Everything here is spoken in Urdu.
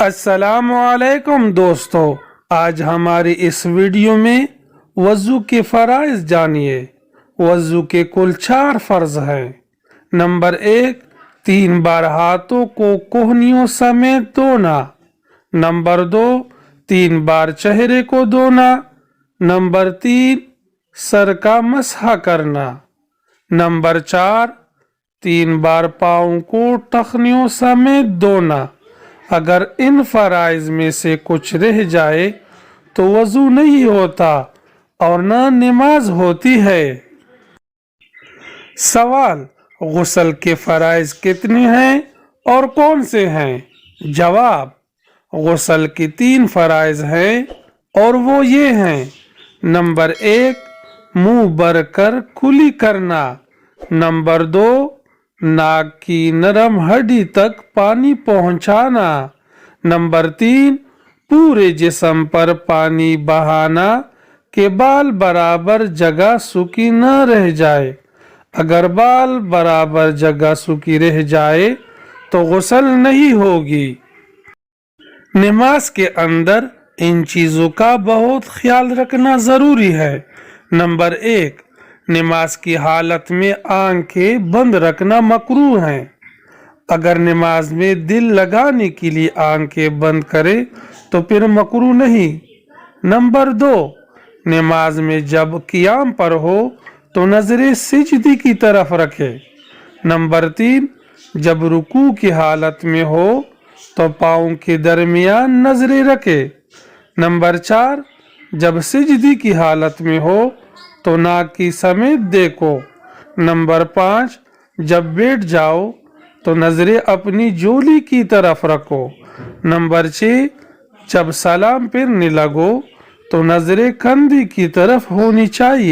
السلام علیکم دوستو، آج ہماری اس ویڈیو میں وضو کے فرائض جانیے۔ وضو کے کل 4 فرض ہیں۔ نمبر 1، 3 بار ہاتھوں کو کوہنیوں سمیت دھونا۔ نمبر 2، 3 بار چہرے کو دھونا۔ نمبر 3، سر کا مسح کرنا۔ نمبر 4، 3 بار پاؤں کو ٹخنیوں سمیت دھونا۔ اگر ان فرائض میں سے کچھ رہ جائے تو وضو نہیں ہوتا اور نہ نماز ہوتی ہے۔ سوال: غسل کے فرائض کتنے ہیں اور کون سے ہیں؟ جواب: غسل کے 3 فرائض ہیں اور وہ یہ ہیں۔ نمبر 1، منہ بھر کر کلی کرنا۔ نمبر 2، ناک کی نرم ہڈی تک پانی پہنچانا۔ نمبر 3، پورے جسم پر پانی بہانا کہ بال برابر جگہ سوکھی نہ رہ جائے۔ اگر بال برابر جگہ سوکھی رہ جائے تو غسل نہیں ہوگی۔ نماز کے اندر ان چیزوں کا بہت خیال رکھنا ضروری ہے۔ نمبر 1، نماز کی حالت میں آنکھیں بند رکھنا مکروہ ہے۔ اگر نماز میں دل لگانے کے لیے آنکھیں بند کرے تو پھر مکروہ نہیں۔ نمبر 2، نماز میں جب قیام پر ہو تو نظریں سجدے کی طرف رکھے۔ نمبر 3، جب رکوع کی حالت میں ہو تو پاؤں کے درمیان نظریں رکھے۔ نمبر 4، جب سجدے کی حالت میں ہو تو ناک کی سمیت دیکھو۔ نمبر 5، جب بیٹھ جاؤ تو نظریں اپنی جولی کی طرف رکھو۔ نمبر 6، جب سلام پھرنے لگو تو نظریں کندھے کی طرف ہونی چاہیے۔